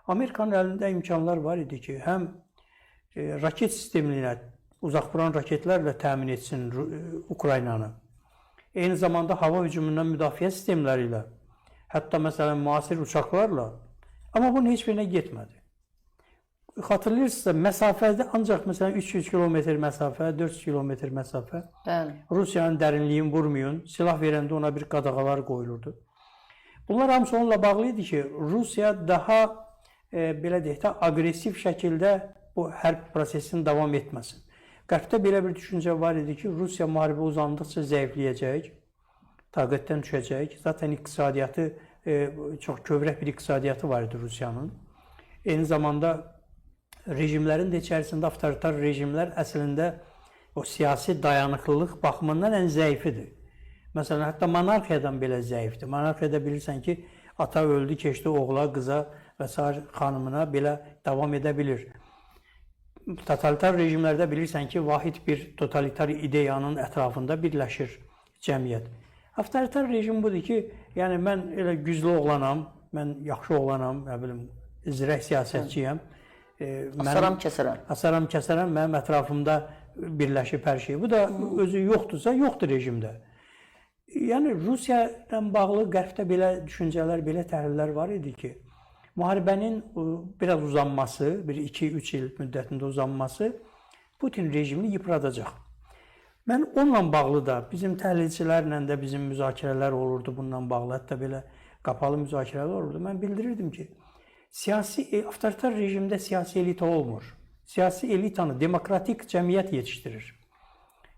Amerikanın əlində imkanlar var idi ki, həm raket sisteminə uzaq vuran raketlərlə təmin etsin Ukraynanı. Eyni zamanda hava hücumundan müdafiə sistemləri ilə, hətta məsələn müasir uçaqlarla. Amma bunun heç birinə getmədi. Xatırlayırsınızsa, məsafədə ancaq məsələn 300 kilometr məsafə, 400 kilometr məsafə. Rusiyanın dərinliyini vurmayın, silah verəndə ona bir qadağalar qoyulurdu. Bunlar hamısı onunla bağlı idi ki, Rusiya daha belə deyək də, aqressiv şəkildə bu hərb prosesinin davam etməsin. Qərbdə belə bir düşüncə var idi ki, Rusiya müharibə uzandıqca zəifləyəcək, taqətdən düşəcək. Zaten iqtisadiyyatı, çox kövrək bir iqtisadiyyatı var idi Rusiyanın. Eyni zamanda rejimlərin də içərisində avtoritar rejimlər əslində o siyasi dayanıqlılıq baxımından ən zəifidir. Məsələn, hətta monarxiyadan belə zəifdir. Monarxiyada bilirsən ki, ata öldü, keçdi oğula, qıza və s. xanımına belə davam edə bilir. Totalitar rejimlərdə bilirsən ki, vahid bir totalitar ideyanın ətrafında birləşir cəmiyyət. Avtoritar rejim budur ki, yəni mən elə güclü oğlanam, mən yaxşı oğlanam, nə bilim, zirək siyasətçiyəm. Asaram kəsərəm. Asaram kəsərəm, mənim ətrafımda birləşib hər şey. Bu da özü yoxdursa, yoxdur rejimdə. Yəni, Rusiya ilə bağlı qərbdə belə düşüncələr, belə təhlillər var idi ki, müharibənin biraz uzanması, bir 2-3 il müddətində uzanması Putin rejimini yıpradacaq. Mən onunla bağlı da, bizim təhlilçilərlə də bizim müzakirələr olurdu bununla bağlı, hətta belə qapalı müzakirələr olurdu. Mən bildirirdim ki, avtoritar rejimdə siyasi elita olmur. Siyasi elitanı demokratik cəmiyyət yetişdirir.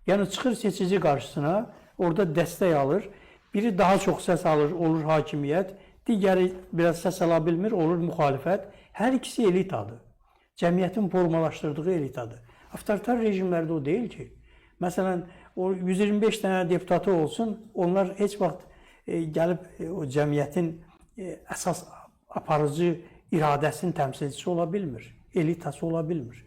Yəni, çıxır seçici qarşısına, orada dəstək alır, biri daha çox səs alır, olur hakimiyyət, digəri biraz səs ala bilmir, olur müxalifət. Hər ikisi elitadır. Cəmiyyətin formalaşdırdığı elitadır. Avtoritar rejimlərdə o deyil ki. Məsələn, o 125 dənə deputatı olsun, onlar heç vaxt gəlib o cəmiyyətin əsas aparıcı iradəsinin təmsilçisi ola bilmir, elitası ola bilmir.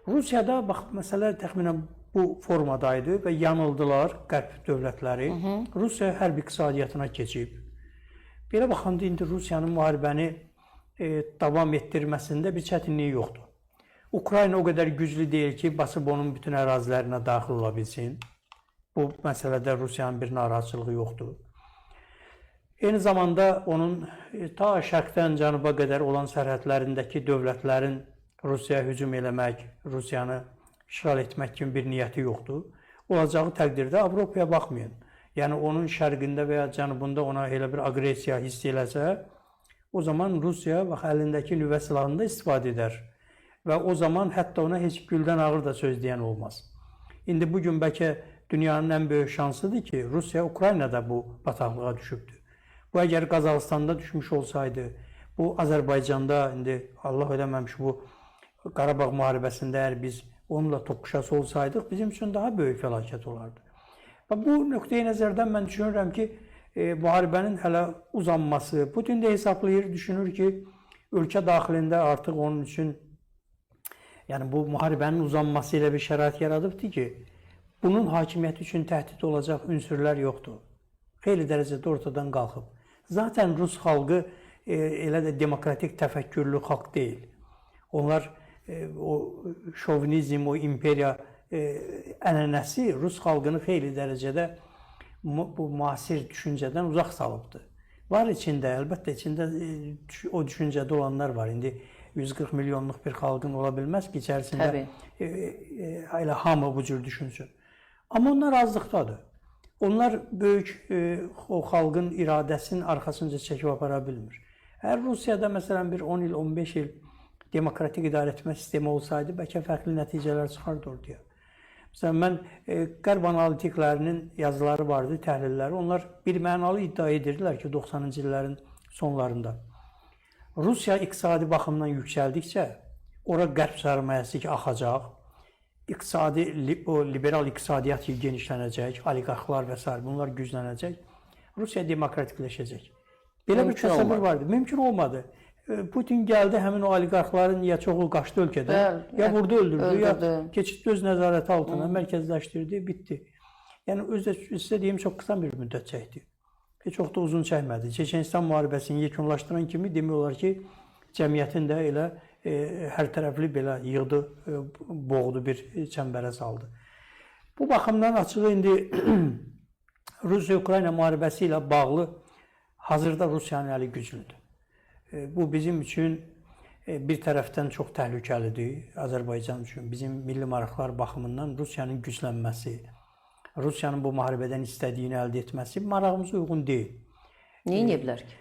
Rusiyada, bax, məsələ təxminən bu formadaydı və yanıldılar qərb dövlətləri. Rusiya hərb iqtisadiyyatına keçib. Belə baxanda indi Rusiyanın müharibəni davam etdirməsində bir çətinliyi yoxdur. Ukrayna o qədər güclü deyil ki, basıb onun bütün ərazilərinə daxil ola bilsin. Bu məsələdə Rusiyanın bir narahatçılığı yoxdur. Eyni zamanda onun ta şərqdən cənuba qədər olan sərhədlərindəki dövlətlərin Rusiyaya hücum eləmək, Rusiyanı işğal etmək kimi bir niyyəti yoxdur. Olacağı təqdirdə Avropaya baxmayın. Yəni, onun şərqində və ya cənubunda ona elə bir aqressiya hiss eləsə, o zaman Rusiya əlindəki nüvə silahında istifadə edər. Və o zaman hətta ona heç güldən ağır da söz deyən olmaz. İndi bugün bəlkə dünyanın ən böyük şansıdır ki, Rusiya Ukraynada bu bataqlığa düşübdür. Bu, əgər Qazaxıstanda düşmüş olsaydı, bu Azərbaycanda, indi Allah ödəməmiş bu Qarabağ müharibəsində əgər biz onunla toqquşası olsaydıq, bizim üçün daha böyük fəlakət olardı. Bu nöqteyi nəzərdən mən düşünürəm ki, müharibənin hələ uzanması, Putin də hesablayır, düşünür ki, ölkə daxilində artıq onun üçün, yəni bu müharibənin uzanması ilə bir şərait yaradıbdır ki, bunun hakimiyyəti üçün təhdid olacaq ünsürlər yoxdur. Xeyli dərəcədə ortadan qalxıb. Zaten Rus xalqı elə də demokratik təfəkkürlü xalq deyil. Onlar o şovinizm, o imperiya ənənəsi Rus xalqını xeyli dərəcədə bu müasir düşüncədən uzaq salıbdır. Var içində, əlbəttə içində o düşüncədə olanlar var. İndi 140 milyonluq bir xalqın ola bilməz ki, içərisində elə hamı bu cür düşünsün. Amma onlar azlıqdadır. Onlar böyük o xalqın iradəsinin arxasınca çəkib apara bilmir. Əgər Rusiyada məsələn bir 10 il, 15 il demokratik idarə etmə sistemi olsaydı, bəlkə fərqli nəticələr çıxardı ortaya. Məsələn, mən qərb analitiklərinin yazıları vardı, təhlilləri. Onlar birmənalı iddia edirdilər ki, 90-cı illərin sonlarında Rusiya iqtisadi baxımdan yüksəldikcə, ora qərb sərmayəsi ki, axacaq, liberal iqtisadiyyat genişlənəcək, oliqarxlar və s. bunlar güclənəcək, Rusiya demokratikləşəcək. Belə bir təsəvvür vardı. Mümkün olmadı. Putin gəldi, həmin o oliqarxların ya çoxu qaçdı ölkədən, ya vurdu, öldürdü, ya keçiddə öz nəzarəti altına mərkəzləşdirdi, bitdi. Yəni, sizə deyim, çox qısa bir müddət çəkdi. Çox da uzun çəkmədi. Çeçenistan müharibəsini yekunlaşdıran kimi demək olar ki, cəmiyyətin də elə hər tərəfli belə yığdı, boğdu, bir çəmbərə saldı. Bu baxımdan açığı indi Rusiya-Ukrayna müharibəsi ilə bağlı hazırda Rusiyanın əli güclüdür. Bu bizim üçün bir tərəfdən çox təhlükəlidir Azərbaycan üçün. Bizim milli maraqlar baxımından Rusiyanın güclənməsi, Rusiyanın bu müharibədən istədiyini əldə etməsi marağımıza uyğun deyil. Niyə edə bilər ki?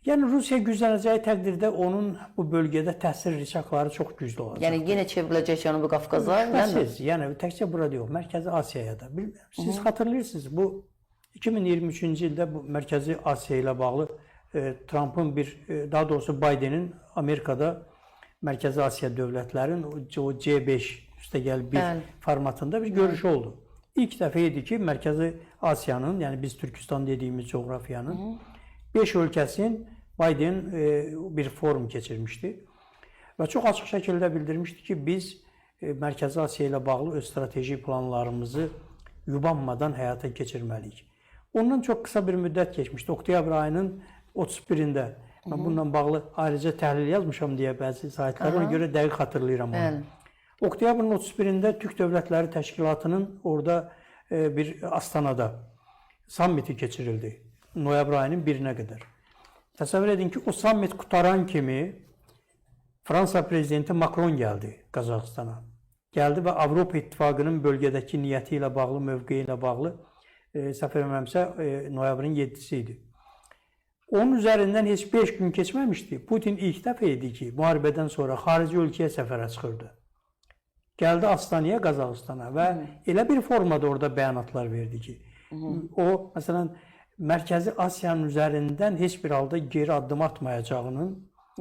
Yəni Rusiya güclənəcəyi təqdirdə onun bu bölgədə təsir rişaqları çox güclü olacaq. Yəni yenə çevriləcək Cənubi Qafqaza? Şübhəsiz, yəni təkcə burada yox, Mərkəzi Asiyaya da. Siz xatırlayırsınız, bu 2023-cü ildə bu Mərkəzi Asiya ilə bağlı Trump'ın daha doğrusu Biden'in Amerikada Mərkəzi Asiya dövlətlərin o C5 üstəgəl bir formatında bir görüşü oldu. İlk dəfə idi ki, Mərkəzi Asiyanın, yəni biz Türkistan dediyimiz coğrafiyanın 5 ölkəsinin Biden bir forum keçirmişdi və çox açıq şəkildə bildirmişdi ki, biz Mərkəzi Asiya ilə bağlı öz strateji planlarımızı yubanmadan həyata keçirməliyik. Ondan çox qısa bir müddət keçmişdi. Oktyabr ayının 31-də mən bununla bağlı ayrıca təhlil yazmışam deyə bəzi saytlara, ona görə dəqiq xatırlayıram onu. Oktyabrın 31-də Türk Dövlətləri Təşkilatının orada bir Astanada sammiti keçirildi. Noyabr ayının 1-nə qədər. Təsəvvür edin ki, o sammit qutaran kimi Fransa prezidenti Macron gəldi Qazaxıstana. Gəldi və Avropa İttifaqının bölgədəki niyyəti ilə bağlı, mövqeyi ilə bağlı, səhv eləmirəmsə, noyabrın 7-si idi. Onun üzərindən heç 5 gün keçməmişdi. Putin ilk dəfə idi ki, müharibədən sonra xarici ölkəyə səfərə çıxırdı. Gəldi Astanaya, Qazaxıstana və elə bir formada orada bəyanatlar verdi ki, o, məsələn, Mərkəzi Asiyanın üzərindən heç bir halda geri addım atmayacağının,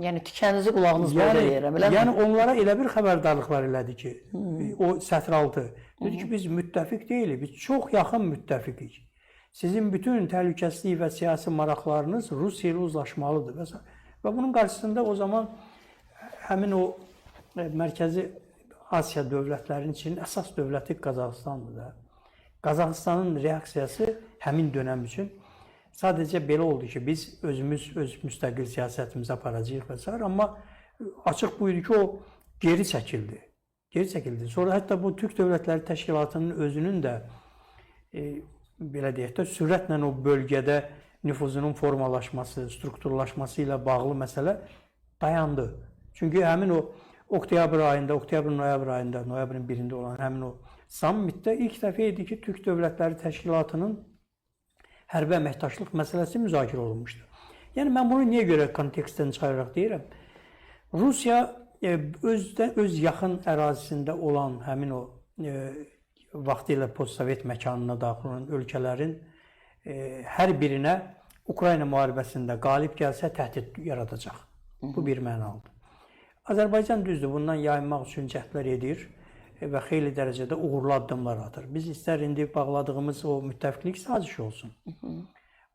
yəni tükəninizi qulağınız boyda deyirəm, eləmi? Yəni onlara elə bir xəbərdarlıqlar elədi ki, o sətraltı. Dedi ki, biz müttəfiq deyilik, biz çox yaxın müttəfiqik. Sizin bütün təhlükəsizlik və siyasi maraqlarınız Rusiya ilə uzlaşmalıdır. Və bunun qarşısında o zaman həmin o Mərkəzi Asiya dövlətlərinin için əsas dövləti Qazaxıstandır da. Qazaxıstanın reaksiyası həmin dönəm üçün sadəcə belə oldu ki, biz özümüz öz müstəqil siyasətimizi aparacağıq və s. Amma açıq buydu ki, o geri çəkildi. Geri çəkildi. Sonra hətta bu Türk Dövlətləri Təşkilatının özünün də belə deyək də sürətlə o bölgədə nüfuzunun formalaşması, strukturlaşması ilə bağlı məsələ dayandı. Çünki həmin o oktyabr ayında, oktyabr-noyabr ayında, noyabrın 1-də olan həmin o sammitdə ilk dəfə idi ki, Türk Dövlətləri Təşkilatının hərbi əməkdaşlıq məsələsi müzakirə olunmuşdu. Yəni, mən bunu niyə görə kontekstdən çıxararaq deyirəm? Rusiya öz yaxın ərazisində olan həmin o vaxtilə postsovet məkanına daxil olan ölkələrin hər birinə Ukrayna müharibəsində qalib gəlsə təhdid yaradacaq. Bu bir mənalıdır. Azərbaycan düzdür, bundan yayınmaq üçün cəhdlər edir və xeyli dərəcədə uğurlu addımlar atır. Biz istər indi bağladığımız o müttəfiqlik sazişi olsun.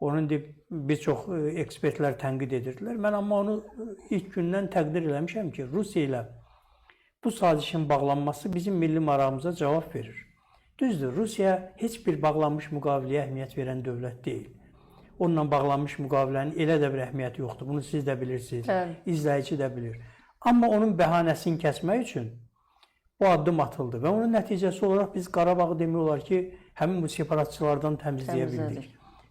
Onun bir çox ekspertlər tənqid edirdilər. Mən amma onu ilk gündən təqdir eləmişəm ki, Rusiya ilə bu sazişin bağlanması bizim milli marağımıza cavab verir. Düzdür, Rusiya heç bir bağlanmış müqaviləyə əhəmiyyət verən dövlət deyil. Onunla bağlanmış müqavilənin elə də bir əhəmiyyəti yoxdur. Bunu siz də bilirsiniz, izləyici də bilir. Amma onun bəhanəsini kəsmək üçün bu addım atıldı və onun nəticəsi olaraq biz Qarabağı demək olar ki, həmin bu separatçılardan təmizləyə bildik.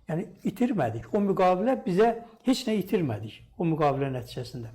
Yəni, itirmədik. O müqavilə bizə heç nə itirmədik o müqavilə nəticəsində.